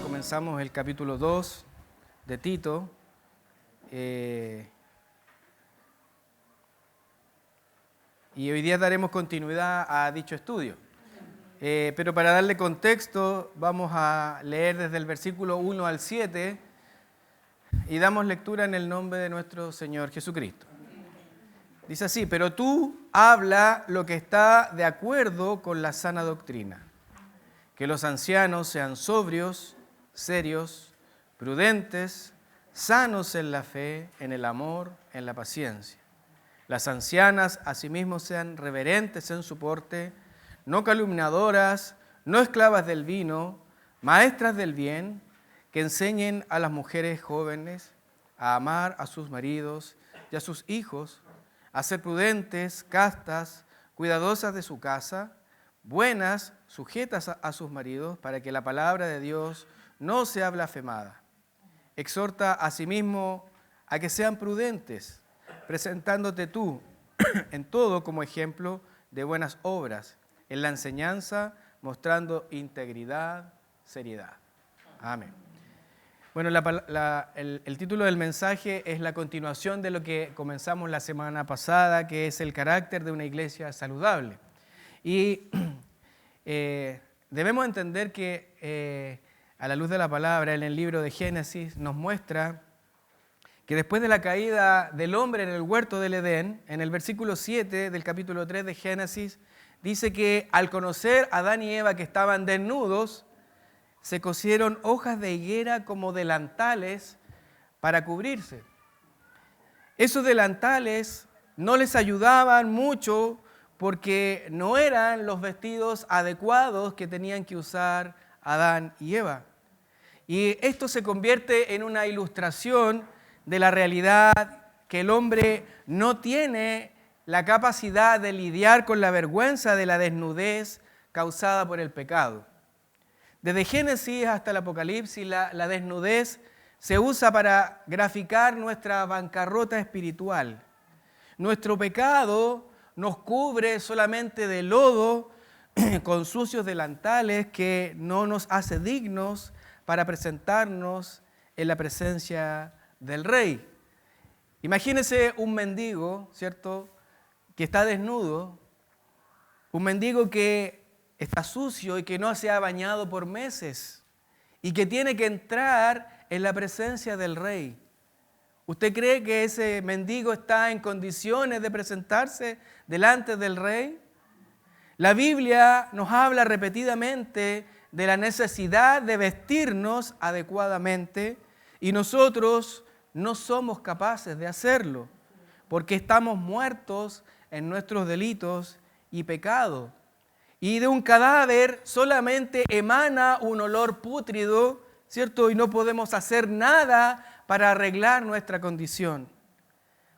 comenzamos el capítulo 2 de Tito. Y hoy día daremos continuidad a dicho estudio. Pero para darle contexto, vamos a leer desde el versículo 1 al 7 y damos lectura en el nombre de nuestro Señor Jesucristo. Dice así: pero tú habla lo que está de acuerdo con la sana doctrina, que los ancianos sean sobrios, serios, prudentes, sanos en la fe, en el amor, en la paciencia. Las ancianas asimismo sean reverentes en su porte, no calumniadoras, no esclavas del vino, maestras del bien, que enseñen a las mujeres jóvenes a amar a sus maridos y a sus hijos, a ser prudentes, castas, cuidadosas de su casa, buenas, sujetas a sus maridos, para que la palabra de Dios no sea blasfemada. Exhorta asimismo a que sean prudentes, presentándote tú en todo como ejemplo de buenas obras, en la enseñanza, mostrando integridad, seriedad. Amén. Bueno, el título del mensaje es la continuación de lo que comenzamos la semana pasada, que es el carácter de una iglesia saludable. Y debemos entender que a la luz de la palabra, en el libro de Génesis, nos muestra que después de la caída del hombre en el huerto del Edén, en el versículo 7 del capítulo 3 de Génesis, dice que al conocer a Adán y Eva que estaban desnudos, se cosieron hojas de higuera como delantales para cubrirse. Esos delantales no les ayudaban mucho porque no eran los vestidos adecuados que tenían que usar Adán y Eva. Y esto se convierte en una ilustración de la realidad que el hombre no tiene la capacidad de lidiar con la vergüenza de la desnudez causada por el pecado. Desde Génesis hasta el Apocalipsis, la desnudez se usa para graficar nuestra bancarrota espiritual. Nuestro pecado nos cubre solamente de lodo con sucios delantales que no nos hace dignos para presentarnos en la presencia del Rey. Imagínese un mendigo, ¿cierto?, que está desnudo, un mendigo que está sucio y que no se ha bañado por meses y que tiene que entrar en la presencia del Rey. ¿Usted cree que ese mendigo está en condiciones de presentarse delante del Rey? La Biblia nos habla repetidamente de la necesidad de vestirnos adecuadamente y nosotros no somos capaces de hacerlo porque estamos muertos en nuestros delitos y pecados. Y de un cadáver solamente emana un olor pútrido, ¿cierto? Y no podemos hacer nada para arreglar nuestra condición.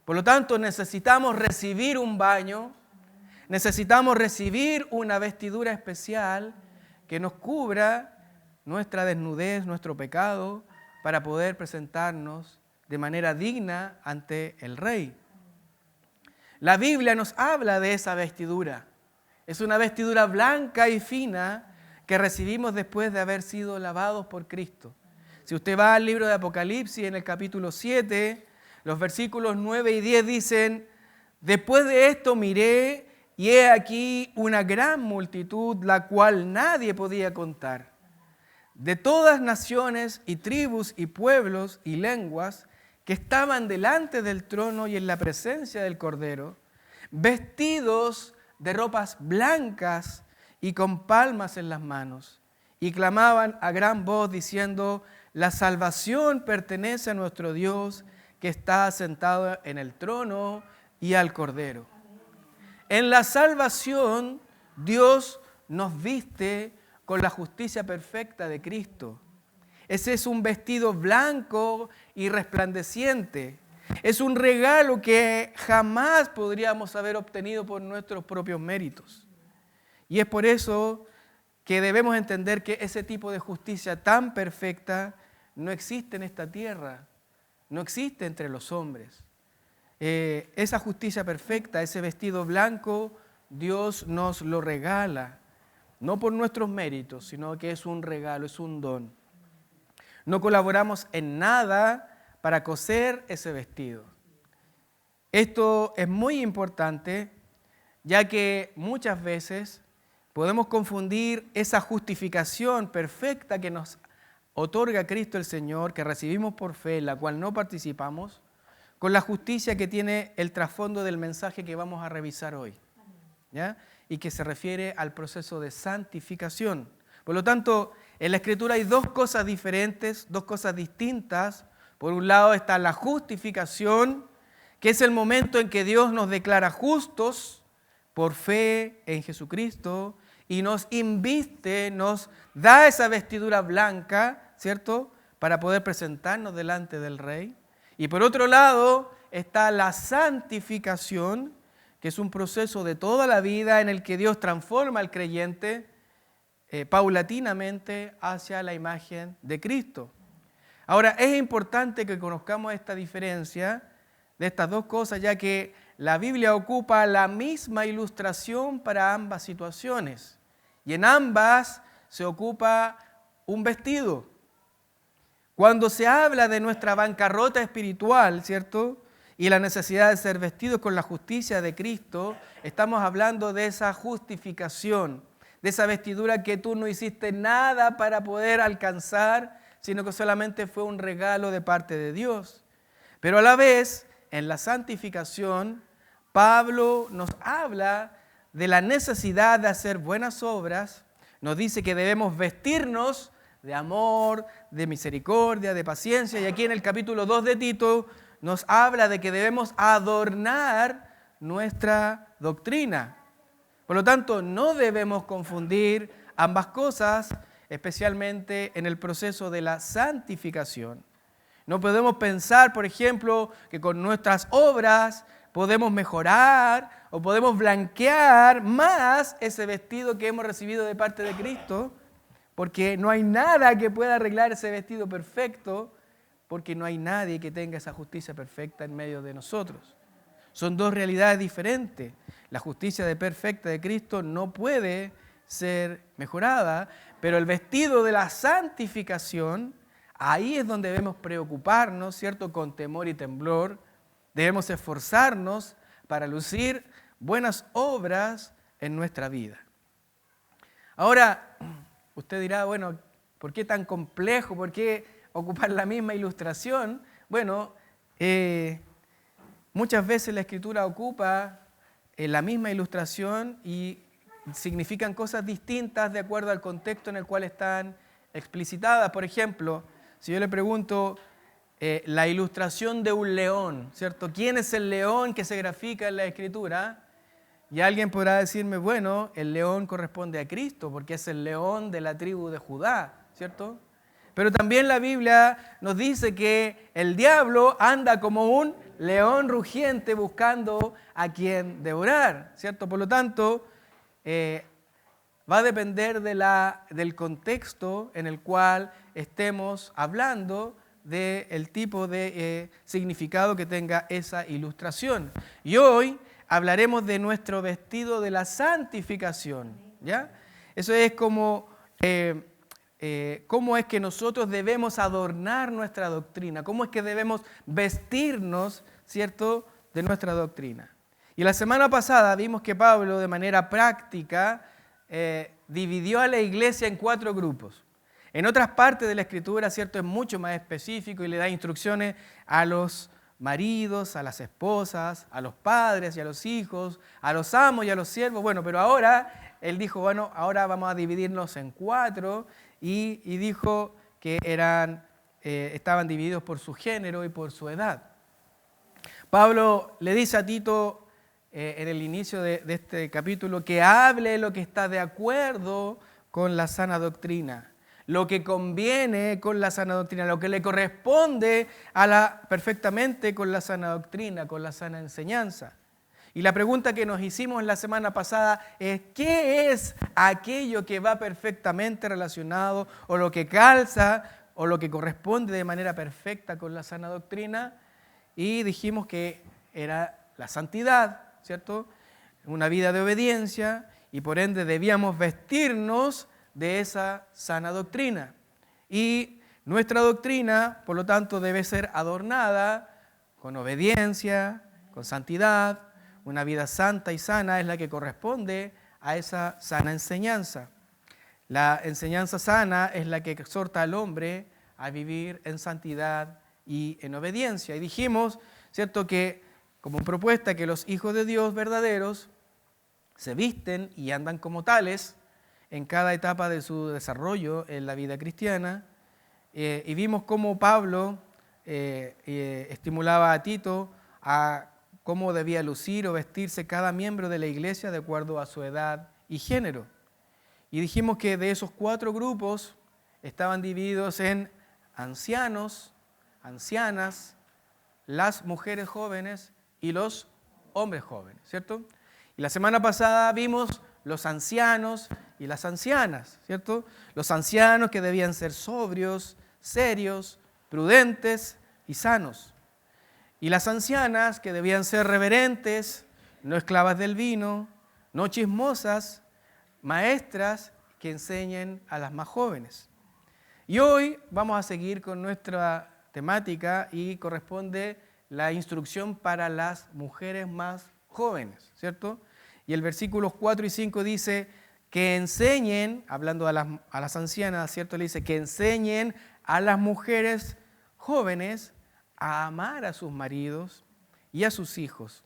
Por lo tanto, necesitamos recibir un baño, necesitamos recibir una vestidura especial que nos cubra nuestra desnudez, nuestro pecado, para poder presentarnos de manera digna ante el Rey. La Biblia nos habla de esa vestidura. Es una vestidura blanca y fina que recibimos después de haber sido lavados por Cristo. Si usted va al libro de Apocalipsis, en el capítulo 7, los versículos 9 y 10 dicen: después de esto miré y he aquí una gran multitud, la cual nadie podía contar, de todas naciones y tribus y pueblos y lenguas, que estaban delante del trono y en la presencia del Cordero, vestidos de ropas blancas y con palmas en las manos, y clamaban a gran voz diciendo: la salvación pertenece a nuestro Dios, que está sentado en el trono y al Cordero. En la salvación, Dios nos viste con la justicia perfecta de Cristo. Ese es un vestido blanco y resplandeciente. Es un regalo que jamás podríamos haber obtenido por nuestros propios méritos. Y es por eso que debemos entender que ese tipo de justicia tan perfecta no existe en esta tierra, no existe entre los hombres. Esa justicia perfecta, ese vestido blanco, Dios nos lo regala, no por nuestros méritos, sino que es un regalo, es un don. No colaboramos en nada para coser ese vestido. Esto es muy importante, ya que muchas veces podemos confundir esa justificación perfecta que nos otorga Cristo el Señor, que recibimos por fe, en la cual no participamos, con la justicia que tiene el trasfondo del mensaje que vamos a revisar hoy, ¿ya? Y que se refiere al proceso de santificación. Por lo tanto, en la Escritura hay dos cosas diferentes, dos cosas distintas. Por un lado está la justificación, que es el momento en que Dios nos declara justos por fe en Jesucristo y nos inviste, nos da esa vestidura blanca, ¿cierto?, para poder presentarnos delante del Rey. Y por otro lado está la santificación, que es un proceso de toda la vida en el que Dios transforma al creyente paulatinamente hacia la imagen de Cristo. Ahora, es importante que conozcamos esta diferencia de estas dos cosas, ya que la Biblia ocupa la misma ilustración para ambas situaciones. Y en ambas se ocupa un vestido. Cuando se habla de nuestra bancarrota espiritual, ¿cierto?, y la necesidad de ser vestidos con la justicia de Cristo, estamos hablando de esa justificación, de esa vestidura que tú no hiciste nada para poder alcanzar, sino que solamente fue un regalo de parte de Dios. Pero a la vez, en la santificación, Pablo nos habla de la necesidad de hacer buenas obras, nos dice que debemos vestirnos de amor, de misericordia, de paciencia, y aquí en el capítulo 2 de Tito nos habla de que debemos adornar nuestra doctrina. Por lo tanto, no debemos confundir ambas cosas, especialmente en el proceso de la santificación. No podemos pensar, por ejemplo, que con nuestras obras podemos mejorar o podemos blanquear más ese vestido que hemos recibido de parte de Cristo, porque no hay nada que pueda arreglar ese vestido perfecto, porque no hay nadie que tenga esa justicia perfecta en medio de nosotros. Son dos realidades diferentes. La justicia perfecta de Cristo no puede ser mejorada, pero el vestido de la santificación, ahí es donde debemos preocuparnos, ¿cierto?, con temor y temblor. Debemos esforzarnos para lucir buenas obras en nuestra vida. Ahora, usted dirá, bueno, ¿por qué tan complejo? ¿Por qué ocupar la misma ilustración? Bueno, muchas veces la Escritura ocupa la misma ilustración y significan cosas distintas de acuerdo al contexto en el cual están explicitadas. Por ejemplo, si yo le pregunto la ilustración de un león, ¿cierto? ¿Quién es el león que se grafica en la Escritura? Y alguien podrá decirme, bueno, el león corresponde a Cristo porque es el león de la tribu de Judá, ¿cierto? Pero también la Biblia nos dice que el diablo anda como un león rugiente buscando a quien devorar, ¿cierto? Por lo tanto, va a depender del contexto en el cual estemos hablando del tipo de significado que tenga esa ilustración. Y hoy hablaremos de nuestro vestido de la santificación, ¿ya? Eso es como cómo es que nosotros debemos adornar nuestra doctrina, cómo es que debemos vestirnos, ¿cierto?, de nuestra doctrina. Y la semana pasada vimos que Pablo, de manera práctica, dividió a la iglesia en 4 grupos. En otras partes de la Escritura, ¿cierto?, es mucho más específico y le da instrucciones a los maridos, a las esposas, a los padres y a los hijos, a los amos y a los siervos. Bueno, pero ahora él dijo, bueno, ahora vamos a dividirnos en 4 y dijo que estaban divididos por su género y por su edad. Pablo le dice a Tito en el inicio de este capítulo que hable lo que está de acuerdo con la sana doctrina, lo que conviene con la sana doctrina, lo que le corresponde perfectamente con la sana doctrina, con la sana enseñanza. Y la pregunta que nos hicimos la semana pasada es, ¿qué es aquello que va perfectamente relacionado o lo que calza o lo que corresponde de manera perfecta con la sana doctrina? Y dijimos que era la santidad, ¿cierto? Una vida de obediencia y por ende debíamos vestirnos de esa sana doctrina. Y Nuestra doctrina, por lo tanto, debe ser adornada con obediencia, con santidad. Una vida santa y sana es la que corresponde a esa sana enseñanza. La enseñanza sana es la que exhorta al hombre a vivir en santidad y en obediencia. Y dijimos, ¿cierto?, que como propuesta que los hijos de Dios verdaderos se visten y andan como tales en cada etapa de su desarrollo en la vida cristiana. Y vimos cómo Pablo estimulaba a Tito a cómo debía lucir o vestirse cada miembro de la iglesia de acuerdo a su edad y género. Y dijimos que de esos 4 grupos estaban divididos en ancianos, ancianas, las mujeres jóvenes y los hombres jóvenes, ¿cierto? Y la semana pasada vimos los ancianos y las ancianas, ¿cierto? Los ancianos que debían ser sobrios, serios, prudentes y sanos. Y las ancianas que debían ser reverentes, no esclavas del vino, no chismosas, maestras que enseñen a las más jóvenes. Y hoy vamos a seguir con nuestra temática y corresponde la instrucción para las mujeres más jóvenes, ¿cierto? Y el versículos 4 y 5 dice que enseñen, hablando a las ancianas, ¿cierto? Le dice que enseñen a las mujeres jóvenes a amar a sus maridos y a sus hijos,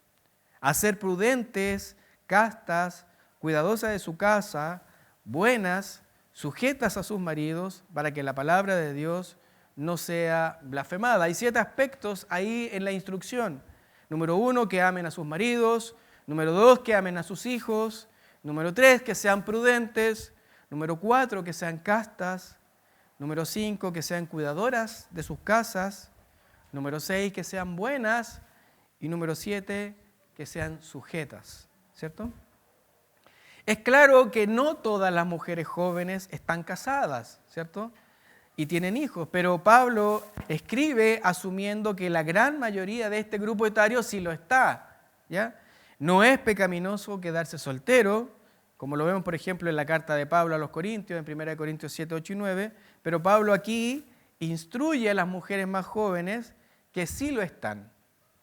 a ser prudentes, castas, cuidadosas de su casa, buenas, sujetas a sus maridos, para que la palabra de Dios no sea blasfemada. Hay 7 aspectos ahí en la instrucción. Número 1, que amen a sus maridos. Número 2, que amen a sus hijos. Número 3, que sean prudentes. Número 4, que sean castas. Número 5, que sean cuidadoras de sus casas. Número 6, que sean buenas. Y número 7, que sean sujetas. ¿Cierto? Es claro que no todas las mujeres jóvenes están casadas, ¿cierto?, y tienen hijos, pero Pablo escribe asumiendo que la gran mayoría de este grupo etario sí lo está, ¿ya? No es pecaminoso quedarse soltero, como lo vemos, por ejemplo, en la carta de Pablo a los Corintios, en 1 Corintios 7, 8 y 9, pero Pablo aquí instruye a las mujeres más jóvenes que sí lo están,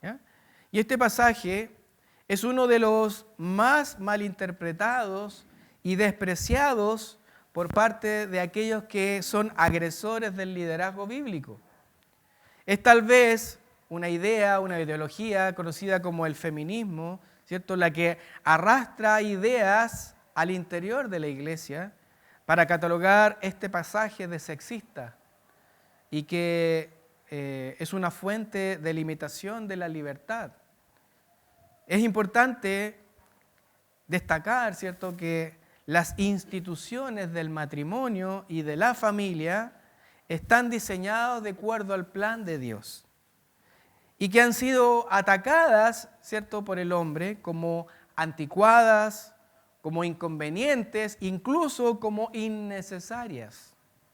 ¿ya? Y este pasaje es uno de los más malinterpretados y despreciados por parte de aquellos que son agresores del liderazgo bíblico. Es tal vez una idea, una ideología conocida como el feminismo, ¿cierto?, la que arrastra ideas al interior de la iglesia para catalogar este pasaje de sexista y que es una fuente de limitación de la libertad. Es importante destacar, ¿cierto?, que las instituciones del matrimonio y de la familia están diseñadas de acuerdo al plan de Dios y que han sido atacadas, ¿cierto?, por el hombre como anticuadas, como inconvenientes, incluso como innecesarias,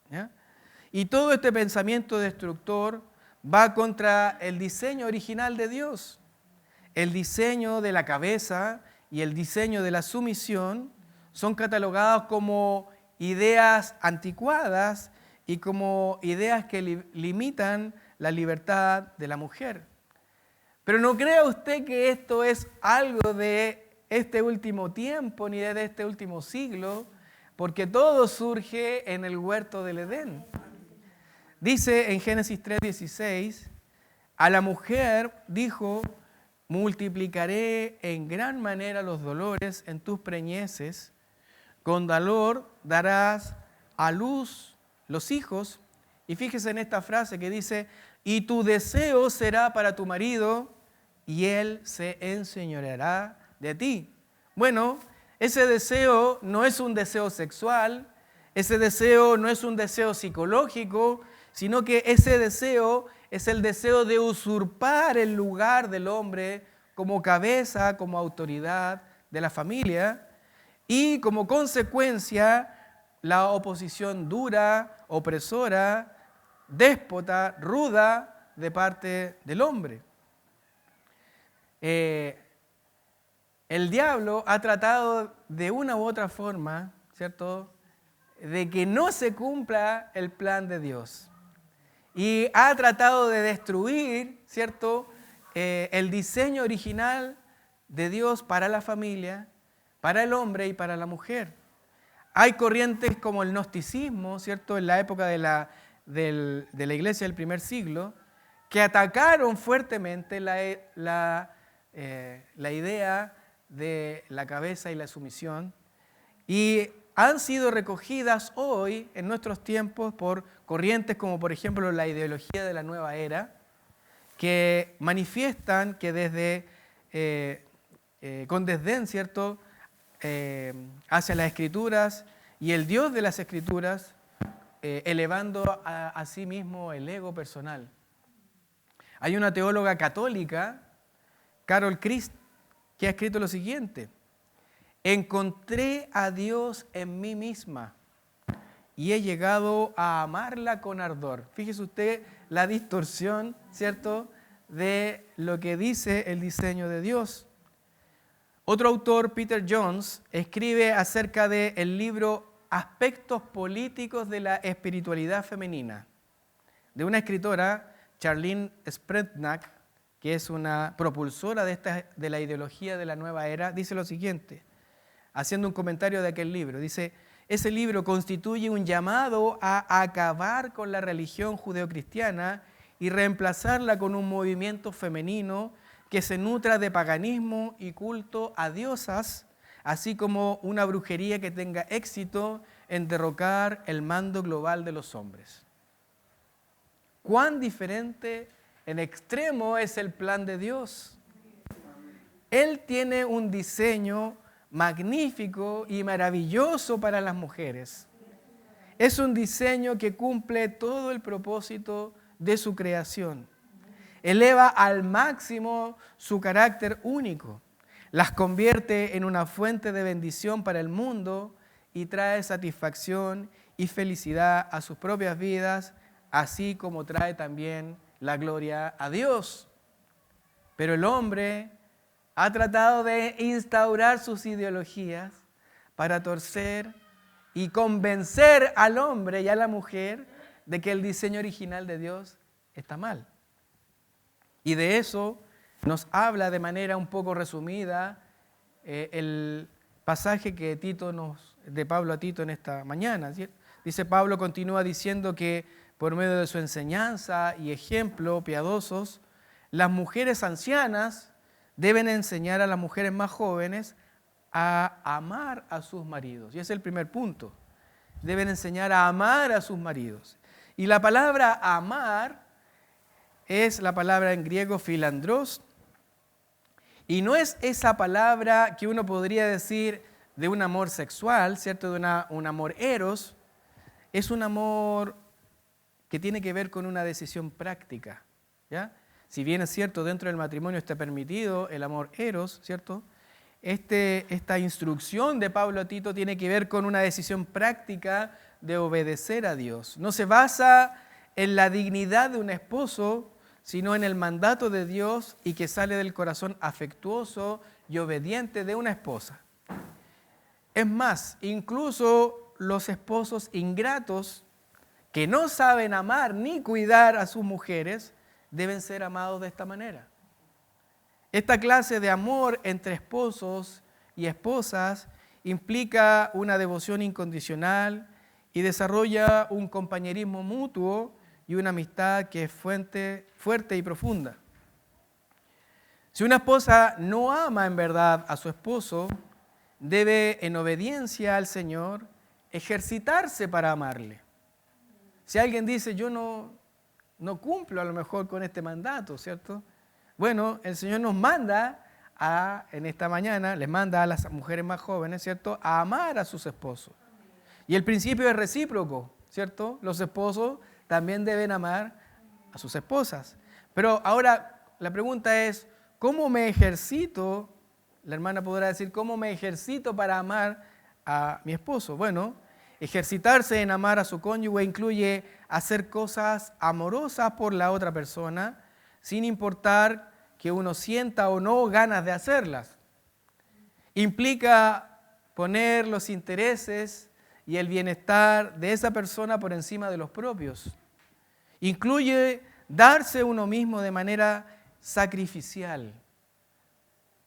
¿ya? Y todo este pensamiento destructor va contra el diseño original de Dios. El diseño de la cabeza y el diseño de la sumisión son catalogados como ideas anticuadas y como ideas que limitan la libertad de la mujer. Pero no crea usted que esto es algo de este último tiempo ni de este último siglo, porque todo surge en el huerto del Edén. Dice en Génesis 3:16, a la mujer dijo: multiplicaré en gran manera los dolores en tus preñeces, con dolor darás a luz los hijos. Y fíjese en esta frase que dice: y tu deseo será para tu marido, y él se enseñoreará de ti. Bueno, ese deseo no es un deseo sexual, ese deseo no es un deseo psicológico, sino que ese deseo es el deseo de usurpar el lugar del hombre como cabeza, como autoridad de la familia, y como consecuencia la oposición dura, opresora, déspota, ruda de parte del hombre. El diablo ha tratado de una u otra forma, ¿cierto?, de que no se cumpla el plan de Dios. y ha tratado de destruir, ¿cierto?, el diseño original de Dios para la familia, para el hombre y para la mujer. Hay corrientes como el gnosticismo, ¿cierto?, en la época de la iglesia del primer siglo, que atacaron fuertemente la idea de la cabeza y la sumisión, y han sido recogidas hoy en nuestros tiempos por corrientes como por ejemplo la ideología de la nueva era, que manifiestan que desde con desdén, ¿cierto?, hacia las Escrituras y el Dios de las Escrituras, elevando a sí mismo el ego personal. Hay una teóloga católica, Carol Christ, que ha escrito lo siguiente: encontré a Dios en mí misma y he llegado a amarla con ardor. Fíjese usted la distorsión, ¿cierto?, de lo que dice el diseño de Dios. Otro autor, Peter Jones, escribe acerca del libro Aspectos políticos de la espiritualidad femenina, de una escritora, Charlene Spretnak, que es una propulsora de la ideología de la nueva era. Dice lo siguiente, haciendo un comentario de aquel libro. Dice: ese libro constituye un llamado a acabar con la religión judeocristiana y reemplazarla con un movimiento femenino que se nutra de paganismo y culto a diosas, así como una brujería que tenga éxito en derrocar el mando global de los hombres. ¿Cuán diferente en extremo es el plan de Dios? Él tiene un diseño magnífico y maravilloso para las mujeres. Es un diseño que cumple todo el propósito de su creación. Eleva al máximo su carácter único, las convierte en una fuente de bendición para el mundo y trae satisfacción y felicidad a sus propias vidas, así como trae también la gloria a Dios. Pero el hombre ha tratado de instaurar sus ideologías para torcer y convencer al hombre y a la mujer de que el diseño original de Dios está mal. Y de eso nos habla de manera un poco resumida el pasaje que de Pablo a Tito en esta mañana, ¿cierto? Dice Pablo, continúa diciendo que por medio de su enseñanza y ejemplo piadosos, las mujeres ancianas deben enseñar a las mujeres más jóvenes a amar a sus maridos. Y ese es el primer punto. Deben enseñar a amar a sus maridos. Y la palabra amar es la palabra en griego philandros, y no es esa palabra que uno podría decir de un amor sexual, ¿cierto?, de un amor eros. Es un amor que tiene que ver con una decisión práctica, ¿ya? Si bien es cierto, dentro del matrimonio está permitido el amor eros, ¿cierto?, esta instrucción de Pablo a Tito tiene que ver con una decisión práctica de obedecer a Dios. No se basa en la dignidad de un esposo, sino en el mandato de Dios y que sale del corazón afectuoso y obediente de una esposa. Es más, incluso los esposos ingratos que no saben amar ni cuidar a sus mujeres deben ser amados de esta manera. Esta clase de amor entre esposos y esposas implica una devoción incondicional y desarrolla un compañerismo mutuo y una amistad que es fuerte y profunda. Si una esposa no ama en verdad a su esposo, debe, en obediencia al Señor, ejercitarse para amarle. Si alguien dice, yo no cumplo a lo mejor con este mandato, ¿cierto? Bueno, el Señor nos manda en esta mañana, les manda a las mujeres más jóvenes, ¿cierto?, a amar a sus esposos. Y el principio es recíproco, ¿cierto? Los esposos también deben amar a sus esposas. Pero ahora la pregunta es, ¿cómo me ejercito? La hermana podrá decir, ¿cómo me ejercito para amar a mi esposo? Bueno, ejercitarse en amar a su cónyuge incluye hacer cosas amorosas por la otra persona, sin importar que uno sienta o no ganas de hacerlas. Implica poner los intereses y el bienestar de esa persona por encima de los propios. Incluye darse uno mismo de manera sacrificial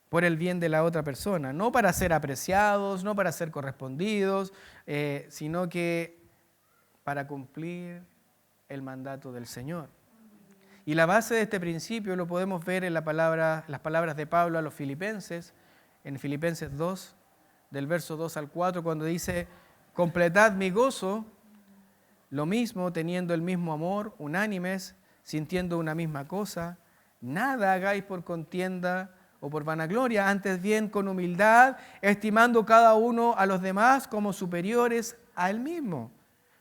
por el bien de la otra persona, no para ser apreciados, no para ser correspondidos, sino que para cumplir el mandato del Señor. Y la base de este principio lo podemos ver en las palabras de Pablo a los filipenses, en Filipenses 2, del verso 2 al 4, cuando dice: completad mi gozo, lo mismo, teniendo el mismo amor, unánimes, sintiendo una misma cosa, nada hagáis por contienda o por vanagloria, antes bien con humildad, estimando cada uno a los demás como superiores a él mismo,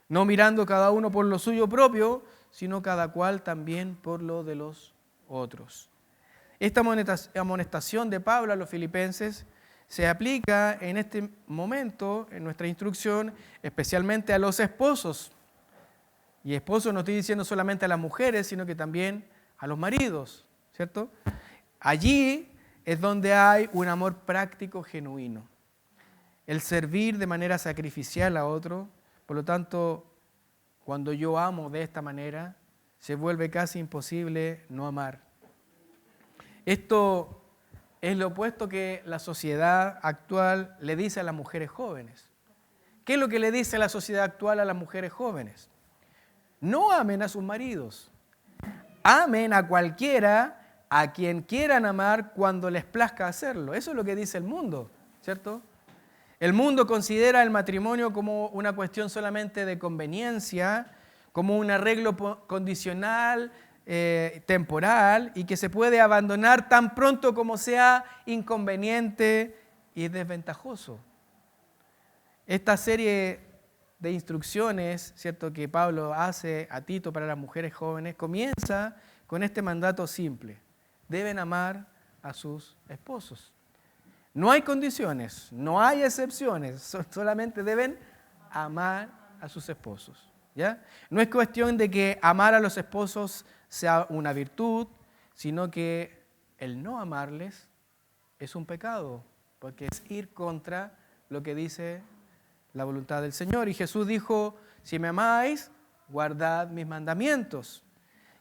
no mirando cada uno por lo suyo propio, sino cada cual también por lo de los otros. Esta amonestación de Pablo a los filipenses se aplica en este momento, en nuestra instrucción, especialmente a los esposos. Y esposo no estoy diciendo solamente a las mujeres, sino que también a los maridos, ¿cierto? Allí es donde hay un amor práctico genuino. El servir de manera sacrificial a otro. Por lo tanto, cuando yo amo de esta manera, se vuelve casi imposible no amar. Esto es lo opuesto que la sociedad actual le dice a las mujeres jóvenes. ¿Qué es lo que le dice la sociedad actual a las mujeres jóvenes? No amen a sus maridos. Amen a cualquiera a quien quieran amar cuando les plazca hacerlo. Eso es lo que dice el mundo, ¿cierto? El mundo considera el matrimonio como una cuestión solamente de conveniencia, como un arreglo condicional, temporal, y que se puede abandonar tan pronto como sea inconveniente y desventajoso. Esta serie de instrucciones, ¿cierto?, que Pablo hace a Tito para las mujeres jóvenes, comienza con este mandato simple: deben amar a sus esposos. No hay condiciones, no hay excepciones, solamente deben amar a sus esposos, ¿ya? No es cuestión de que amar a los esposos sea una virtud, sino que el no amarles es un pecado, porque es ir contra lo que dice la voluntad del Señor. Y Jesús dijo: si me amáis, guardad mis mandamientos.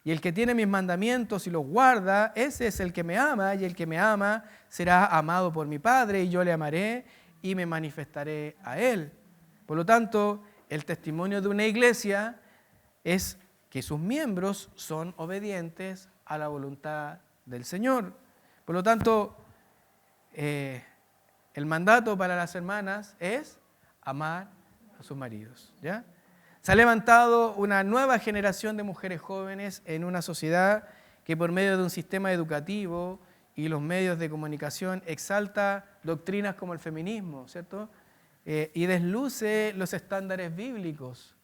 Y el que tiene mis mandamientos y los guarda, ese es el que me ama, y el que me ama será amado por mi Padre, y yo le amaré y me manifestaré a él. Por lo tanto, el testimonio de una iglesia es que sus miembros son obedientes a la voluntad del Señor. Por lo tanto, el mandato para las hermanas es amar a sus maridos, ¿ya? Se ha levantado una nueva generación de mujeres jóvenes en una sociedad que por medio de un sistema educativo y los medios de comunicación exalta doctrinas como el feminismo, ¿cierto? Y desluce los estándares bíblicos,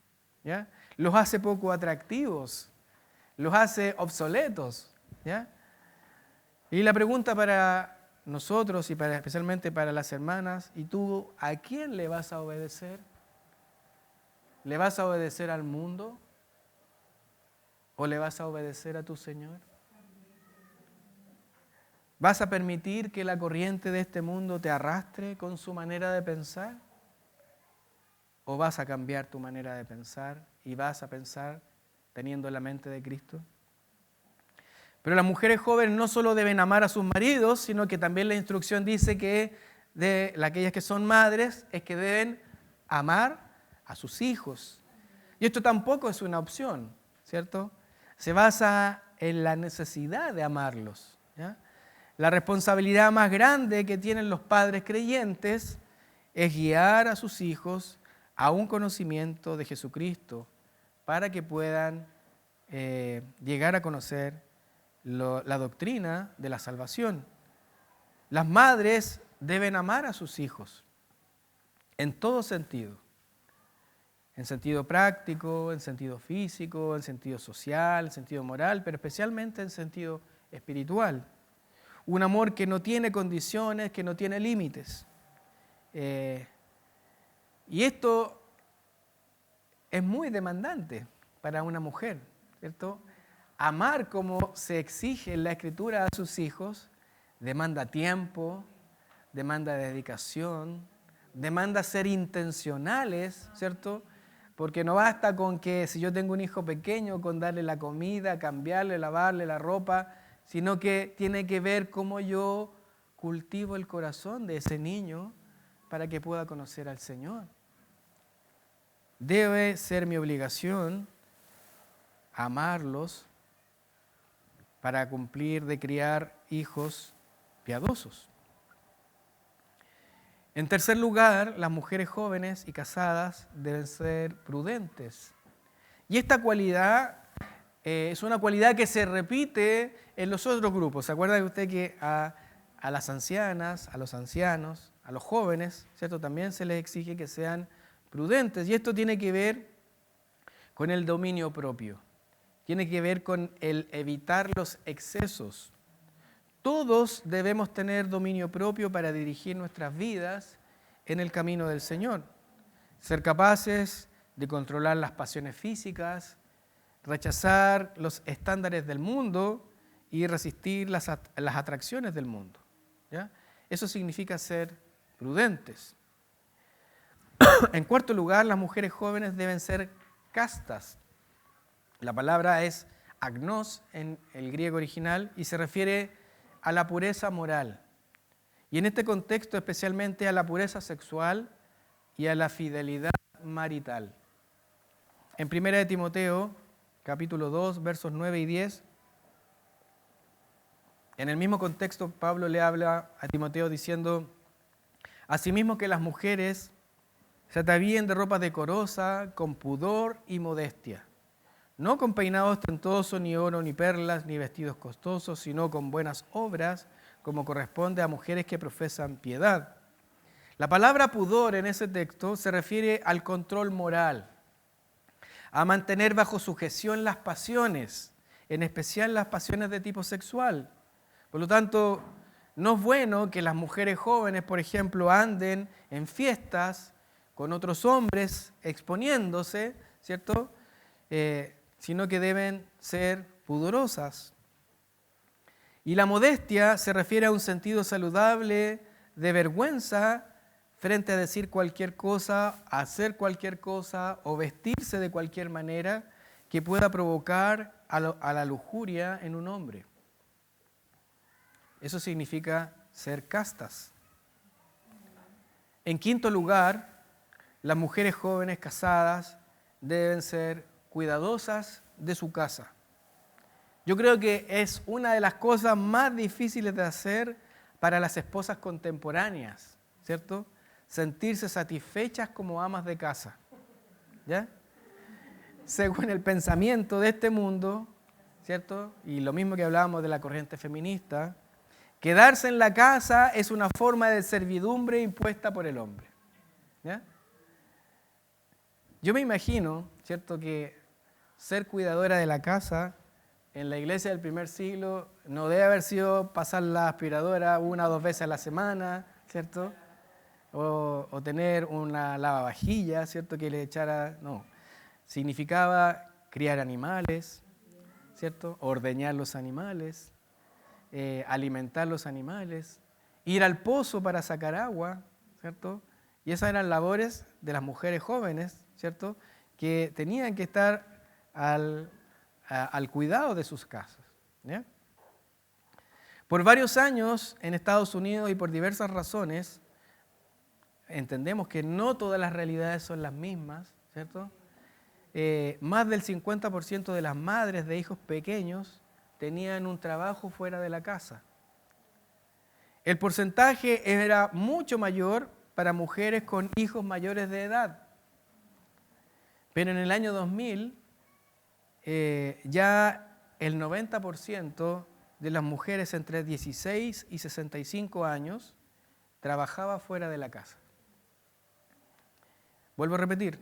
¿ya? Los hace poco atractivos, los hace obsoletos, ¿ya? Y la pregunta para nosotros y especialmente para las hermanas: ¿y tú a quién le vas a obedecer? ¿Le vas a obedecer al mundo o le vas a obedecer a tu Señor? ¿Vas a permitir que la corriente de este mundo te arrastre con su manera de pensar? ¿O vas a cambiar tu manera de pensar y vas a pensar teniendo la mente de Cristo? Pero las mujeres jóvenes no solo deben amar a sus maridos, sino que también la instrucción dice que de aquellas que son madres es que deben amar a sus hijos. Y esto tampoco es una opción, ¿cierto? Se basa en la necesidad de amarlos, ¿ya? La responsabilidad más grande que tienen los padres creyentes es guiar a sus hijos a un conocimiento de Jesucristo para que puedan llegar a conocer la doctrina de la salvación. Las madres deben amar a sus hijos en todo sentido. En sentido práctico, en sentido físico, en sentido social, en sentido moral, pero especialmente en sentido espiritual. Un amor que no tiene condiciones, que no tiene límites. Y esto es muy demandante para una mujer, ¿cierto? Amar como se exige en la Escritura a sus hijos demanda tiempo, demanda dedicación, demanda ser intencionales, ¿cierto? Porque no basta con que si yo tengo un hijo pequeño, con darle la comida, cambiarle, lavarle la ropa, sino que tiene que ver cómo yo cultivo el corazón de ese niño para que pueda conocer al Señor. Debe ser mi obligación amarlos para cumplir de criar hijos piadosos. En tercer lugar, las mujeres jóvenes y casadas deben ser prudentes. Y esta cualidad es una cualidad que se repite en los otros grupos. ¿Se acuerda usted que a las ancianas, a los ancianos, a los jóvenes, ¿cierto? También se les exige que sean prudentes? Y esto tiene que ver con el dominio propio. Tiene que ver con el evitar los excesos. Todos debemos tener dominio propio para dirigir nuestras vidas en el camino del Señor. Ser capaces de controlar las pasiones físicas, rechazar los estándares del mundo y resistir las atracciones del mundo. ¿Ya? Eso significa ser prudentes. En cuarto lugar, las mujeres jóvenes deben ser castas. La palabra es agnos en el griego original y se refiere a la pureza moral. Y en este contexto especialmente a la pureza sexual y a la fidelidad marital. En 1 Timoteo, capítulo 2, versos 9 y 10, en el mismo contexto Pablo le habla a Timoteo diciendo: asimismo que las mujeres se atavíen de ropa decorosa, con pudor y modestia, no con peinado ostentoso, ni oro, ni perlas, ni vestidos costosos, sino con buenas obras, como corresponde a mujeres que profesan piedad. La palabra pudor en ese texto se refiere al control moral, a mantener bajo sujeción las pasiones, en especial las pasiones de tipo sexual. Por lo tanto, no es bueno que las mujeres jóvenes, por ejemplo, anden en fiestas con otros hombres exponiéndose, ¿cierto? Sino que deben ser pudorosas. Y la modestia se refiere a un sentido saludable de vergüenza frente a decir cualquier cosa, hacer cualquier cosa o vestirse de cualquier manera que pueda provocar a la lujuria en un hombre. Eso significa ser castas. En quinto lugar, las mujeres jóvenes casadas deben ser cuidadosas de su casa. Yo creo que es una de las cosas más difíciles de hacer para las esposas contemporáneas, ¿cierto? Sentirse satisfechas como amas de casa, ¿ya? Según el pensamiento de este mundo, ¿cierto? Y lo mismo que hablábamos de la corriente feminista, quedarse en la casa es una forma de servidumbre impuesta por el hombre, ¿ya? Yo me imagino, ¿cierto?, que ser cuidadora de la casa en la iglesia del primer siglo no debe haber sido pasar la aspiradora 1 o 2 veces a la semana, ¿cierto? O tener una lavavajillas, ¿cierto?, que le echara... No, significaba criar animales, ¿cierto?, ordeñar los animales, alimentar los animales, ir al pozo para sacar agua, ¿cierto? Y esas eran labores de las mujeres jóvenes, ¿cierto?, que tenían que estar al cuidado de sus casas, ¿ya? Por varios años en Estados Unidos y por diversas razones, entendemos que no todas las realidades son las mismas, ¿cierto? Más del 50% de las madres de hijos pequeños tenían un trabajo fuera de la casa. El porcentaje era mucho mayor para mujeres con hijos mayores de edad. Pero en el año 2000, ya el 90% de las mujeres entre 16 y 65 años trabajaba fuera de la casa. Vuelvo a repetir,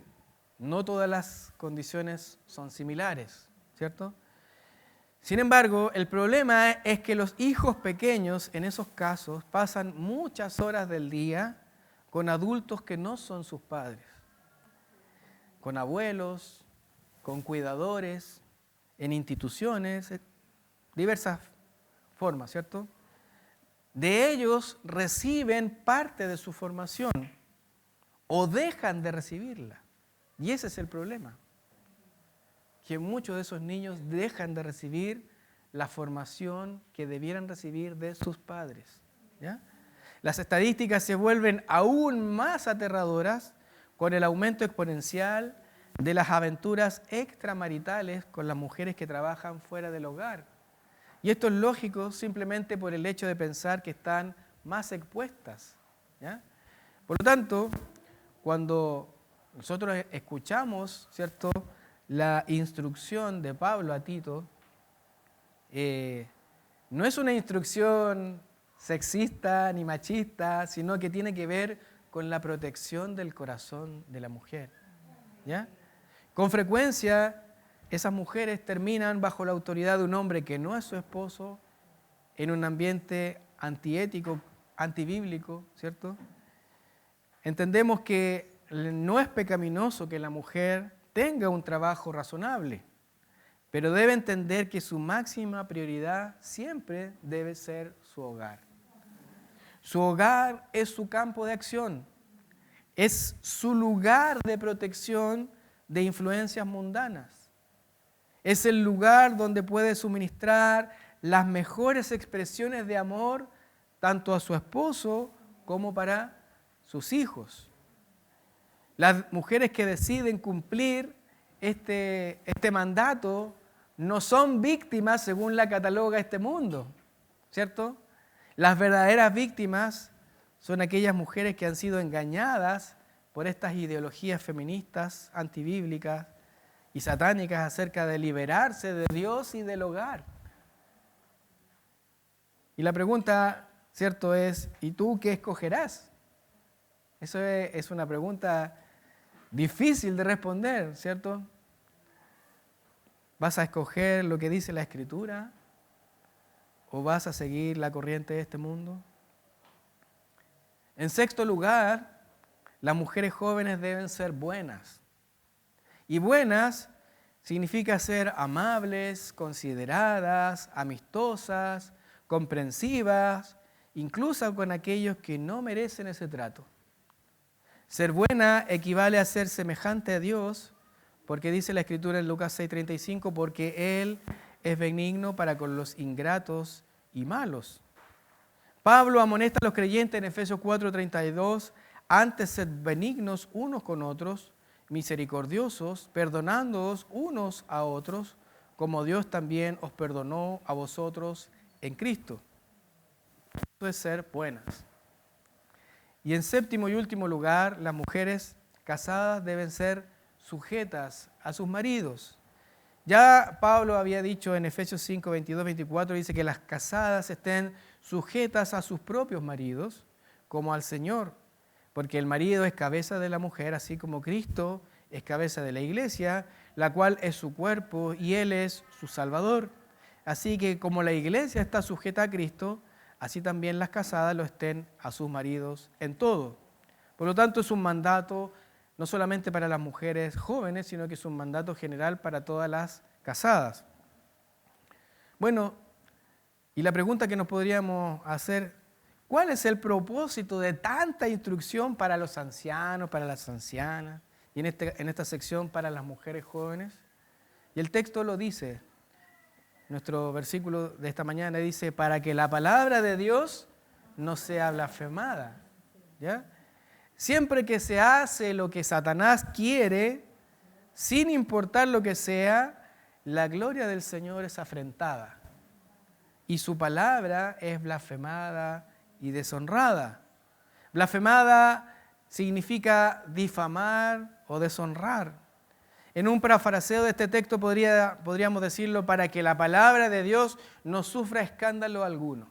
no todas las condiciones son similares, ¿cierto? Sin embargo, el problema es que los hijos pequeños en esos casos pasan muchas horas del día con adultos que no son sus padres, con abuelos, con cuidadores, en instituciones, diversas formas, ¿cierto? De ellos reciben parte de su formación o dejan de recibirla. Y ese es el problema, que muchos de esos niños dejan de recibir la formación que debieran recibir de sus padres. ¿Ya? Las estadísticas se vuelven aún más aterradoras con el aumento exponencial de las aventuras extramaritales con las mujeres que trabajan fuera del hogar. Y esto es lógico simplemente por el hecho de pensar que están más expuestas. ¿Ya? Por lo tanto, cuando nosotros escuchamos, ¿cierto?, la instrucción de Pablo a Tito, no es una instrucción sexista ni machista, sino que tiene que ver con la protección del corazón de la mujer. ¿Ya? Con frecuencia, esas mujeres terminan bajo la autoridad de un hombre que no es su esposo, en un ambiente antiético, antibíblico, ¿cierto? Entendemos que no es pecaminoso que la mujer tenga un trabajo razonable, pero debe entender que su máxima prioridad siempre debe ser su hogar. Su hogar es su campo de acción, es su lugar de protección de influencias mundanas. Es el lugar donde puede suministrar las mejores expresiones de amor tanto a su esposo como para sus hijos. Las mujeres que deciden cumplir este mandato no son víctimas según la cataloga este mundo, ¿cierto? Las verdaderas víctimas son aquellas mujeres que han sido engañadas por estas ideologías feministas, antibíblicas y satánicas acerca de liberarse de Dios y del hogar. Y la pregunta, ¿cierto?, es, ¿y tú qué escogerás? Eso es una pregunta difícil de responder, ¿cierto? ¿Vas a escoger lo que dice la Escritura o vas a seguir la corriente de este mundo? En sexto lugar, las mujeres jóvenes deben ser buenas. Y buenas significa ser amables, consideradas, amistosas, comprensivas, incluso con aquellos que no merecen ese trato. Ser buena equivale a ser semejante a Dios, porque dice la Escritura en Lucas 6:35, porque Él es benigno para con los ingratos y malos. Pablo amonesta a los creyentes en Efesios 4:32, antes sed benignos unos con otros, misericordiosos, perdonándoos unos a otros, como Dios también os perdonó a vosotros en Cristo. Eso es ser buenas. Y en séptimo y último lugar, las mujeres casadas deben ser sujetas a sus maridos. Ya Pablo había dicho en Efesios 5, 22, 24, dice que las casadas estén sujetas a sus propios maridos, como al Señor, porque el marido es cabeza de la mujer, así como Cristo es cabeza de la iglesia, la cual es su cuerpo y Él es su Salvador. Así que como la iglesia está sujeta a Cristo, así también las casadas lo estén a sus maridos en todo. Por lo tanto, es un mandato no solamente para las mujeres jóvenes, sino que es un mandato general para todas las casadas. Bueno, y la pregunta que nos podríamos hacer, ¿cuál es el propósito de tanta instrucción para los ancianos, para las ancianas, y en esta sección para las mujeres jóvenes? Y el texto lo dice, nuestro versículo de esta mañana dice, para que la palabra de Dios no sea blasfemada. ¿Ya? Siempre que se hace lo que Satanás quiere, sin importar lo que sea, la gloria del Señor es afrentada. Y su palabra es blasfemada y deshonrada. Blasfemada significa difamar o deshonrar. En un parafraseo de este texto podríamos decirlo, para que la palabra de Dios no sufra escándalo alguno.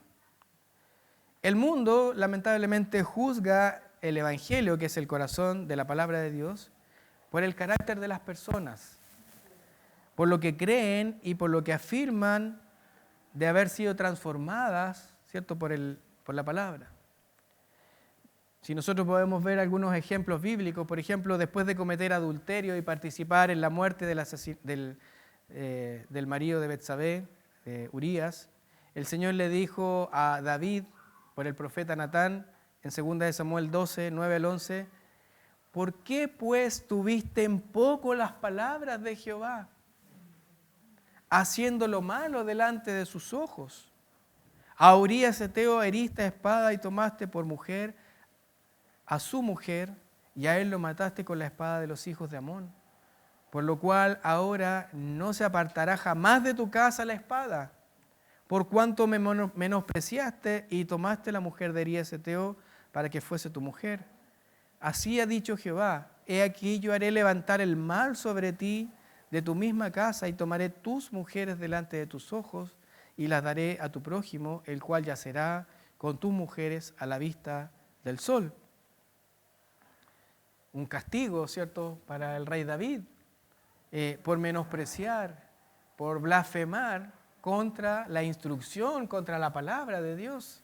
El mundo lamentablemente juzga el Evangelio, que es el corazón de la palabra de Dios, por el carácter de las personas, por lo que creen y por lo que afirman de haber sido transformadas, ¿cierto?, por la palabra. Si nosotros podemos ver algunos ejemplos bíblicos, por ejemplo, después de cometer adulterio y participar en la muerte del marido de Betsabé, Urías, el Señor le dijo a David, por el profeta Natán, en 2 Samuel 12, 9 al 11, ¿por qué pues tuviste en poco las palabras de Jehová, haciendo lo malo delante de sus ojos? A Urías Heteo heriste a espada y tomaste por mujer a su mujer, y a él lo mataste con la espada de los hijos de Amón. Por lo cual ahora no se apartará jamás de tu casa la espada, por cuanto me menospreciaste y tomaste la mujer de Urías Heteo para que fuese tu mujer. Así ha dicho Jehová, he aquí yo haré levantar el mal sobre ti de tu misma casa y tomaré tus mujeres delante de tus ojos y las daré a tu prójimo, el cual yacerá con tus mujeres a la vista del sol. Un castigo, ¿cierto?, para el rey David, por menospreciar, por blasfemar contra la instrucción, contra la palabra de Dios.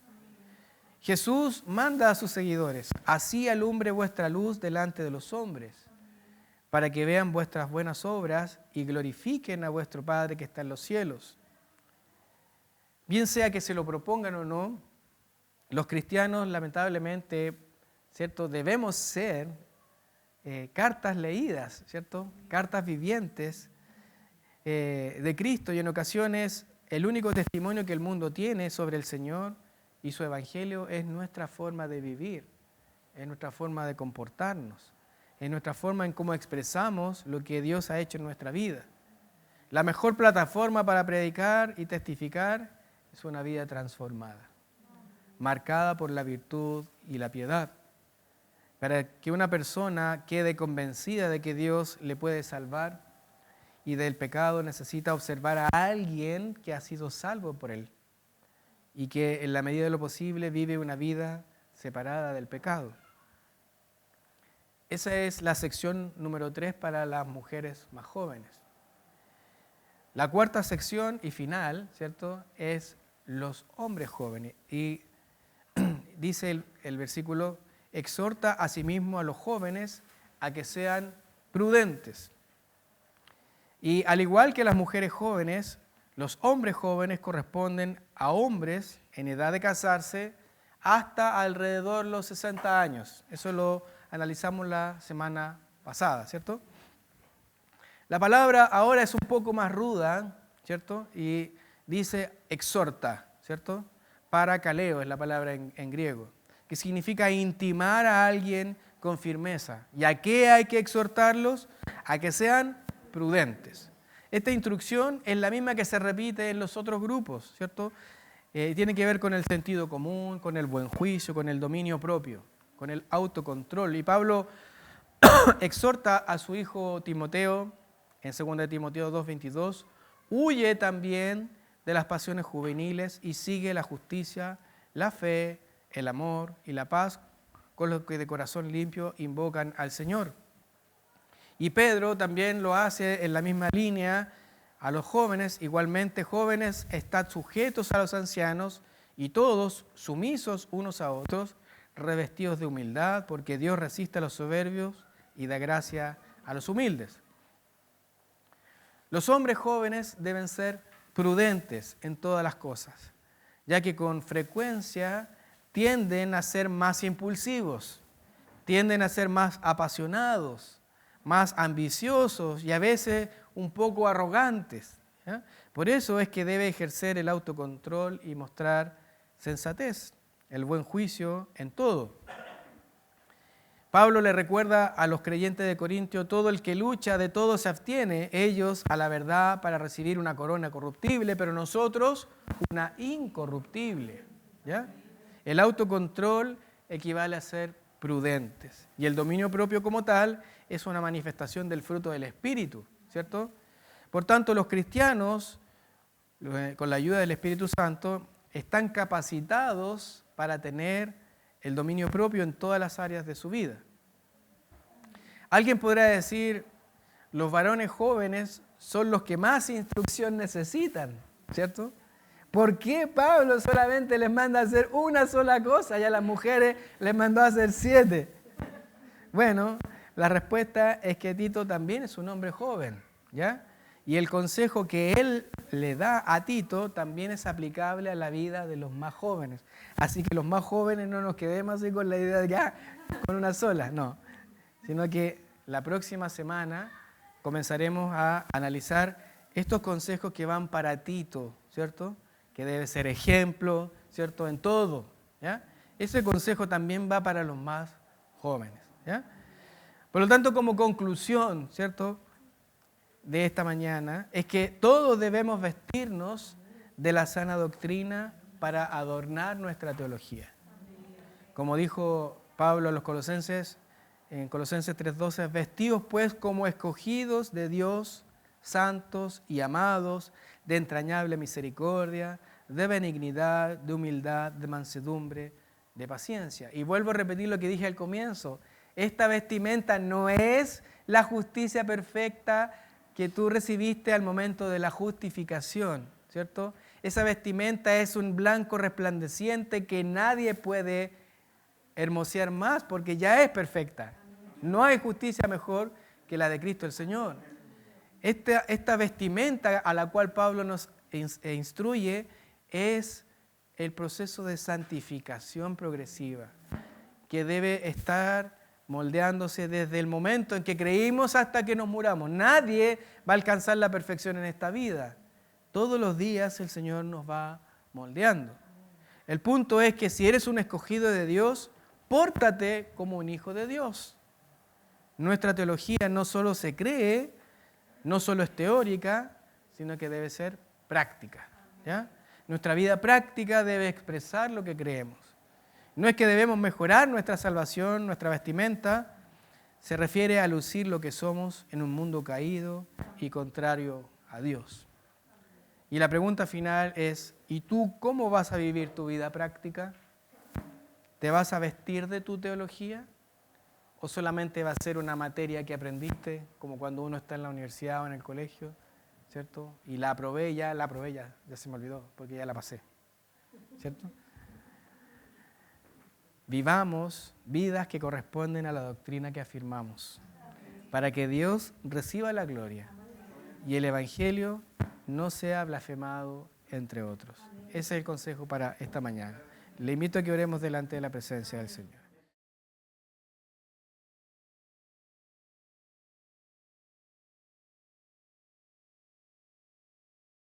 Jesús manda a sus seguidores, así alumbre vuestra luz delante de los hombres, para que vean vuestras buenas obras y glorifiquen a vuestro Padre que está en los cielos. Bien sea que se lo propongan o no, los cristianos lamentablemente, ¿cierto?, debemos ser cartas leídas, ¿cierto?, cartas vivientes de Cristo, y en ocasiones el único testimonio que el mundo tiene sobre el Señor y su evangelio es nuestra forma de vivir, es nuestra forma de comportarnos, es nuestra forma en cómo expresamos lo que Dios ha hecho en nuestra vida. La mejor plataforma para predicar y testificar es una vida transformada, marcada por la virtud y la piedad. Para que una persona quede convencida de que Dios le puede salvar y del pecado, necesita observar a alguien que ha sido salvo por él y que en la medida de lo posible vive una vida separada del pecado. Esa es la sección número 3 para las mujeres más jóvenes. La cuarta sección y final, ¿cierto?, es los hombres jóvenes. Y dice el versículo: exhorta asimismo a los jóvenes a que sean prudentes. Y al igual que las mujeres jóvenes, los hombres jóvenes corresponden a hombres en edad de casarse hasta alrededor de los 60 años. Eso lo analizamos la semana pasada, ¿cierto? La palabra ahora es un poco más ruda, ¿cierto? Y dice exhorta, ¿cierto? Parakaleo es la palabra en griego, que significa intimar a alguien con firmeza. ¿Y a qué hay que exhortarlos? A que sean prudentes. Esta instrucción es la misma que se repite en los otros grupos, ¿cierto? Tiene que ver con el sentido común, con el buen juicio, con el dominio propio, con el autocontrol. Y Pablo exhorta a su hijo Timoteo, en 2 Timoteo 2:22, huye también de las pasiones juveniles y sigue la justicia, la fe, el amor y la paz con los que de corazón limpio invocan al Señor. Y Pedro también lo hace en la misma línea a los jóvenes. Igualmente, jóvenes, estad sujetos a los ancianos y todos sumisos unos a otros, revestidos de humildad, porque Dios resiste a los soberbios y da gracia a los humildes. Los hombres jóvenes deben ser prudentes en todas las cosas, ya que con frecuencia tienden a ser más impulsivos, tienden a ser más apasionados, más ambiciosos y a veces un poco arrogantes, ¿ya? Por eso es que debe ejercer el autocontrol y mostrar sensatez, el buen juicio en todo. Pablo le recuerda a los creyentes de Corintio: todo el que lucha de todo se abstiene, ellos a la verdad para recibir una corona corruptible, pero nosotros una incorruptible, ¿ya? El autocontrol equivale a ser prudentes y el dominio propio como tal es una manifestación del fruto del Espíritu, ¿cierto? Por tanto, los cristianos, con la ayuda del Espíritu Santo, están capacitados para tener el dominio propio en todas las áreas de su vida. Alguien podrá decir: los varones jóvenes son los que más instrucción necesitan, ¿cierto? ¿Por qué Pablo solamente les manda a hacer una sola cosa y a las mujeres les mandó a hacer 7? Bueno, la respuesta es que Tito también es un hombre joven, ¿ya? Y el consejo que él le da a Tito también es aplicable a la vida de los más jóvenes. Así que los más jóvenes no nos quedemos así con la idea de que con una sola, no. sino que la próxima semana comenzaremos a analizar estos consejos que van para Tito, ¿cierto? Que debe ser ejemplo, ¿cierto? En todo, ¿ya? Ese consejo también va para los más jóvenes, ¿ya? Por lo tanto, como conclusión, ¿cierto?, de esta mañana, es que todos debemos vestirnos de la sana doctrina para adornar nuestra teología. Como dijo Pablo a los Colosenses, en Colosenses 3:12, vestidos pues como escogidos de Dios, santos y amados, de entrañable misericordia, de benignidad, de humildad, de mansedumbre, de paciencia. Y vuelvo a repetir lo que dije al comienzo, esta vestimenta no es la justicia perfecta que tú recibiste al momento de la justificación, ¿cierto? Esa vestimenta es un blanco resplandeciente que nadie puede hermosear más porque ya es perfecta. No hay justicia mejor que la de Cristo el Señor. Esta vestimenta a la cual Pablo nos instruye es el proceso de santificación progresiva que debe estar moldeándose desde el momento en que creímos hasta que nos muramos. Nadie va a alcanzar la perfección en esta vida. Todos los días el Señor nos va moldeando. El punto es que si eres un escogido de Dios, pórtate como un hijo de Dios. Nuestra teología no solo se cree, no solo es teórica, sino que debe ser práctica, ¿ya? Nuestra vida práctica debe expresar lo que creemos. No es que debemos mejorar nuestra salvación, nuestra vestimenta, se refiere a lucir lo que somos en un mundo caído y contrario a Dios. Y la pregunta final es, ¿y tú cómo vas a vivir tu vida práctica? ¿Te vas a vestir de tu teología? ¿O solamente va a ser una materia que aprendiste, como cuando uno está en la universidad o en el colegio, ¿cierto? Y la aprobé, ya se me olvidó, porque ya la pasé, ¿cierto? Vivamos vidas que corresponden a la doctrina que afirmamos, para que Dios reciba la gloria y el Evangelio no sea blasfemado entre otros. Ese es el consejo para esta mañana. Le invito a que oremos delante de la presencia del Señor.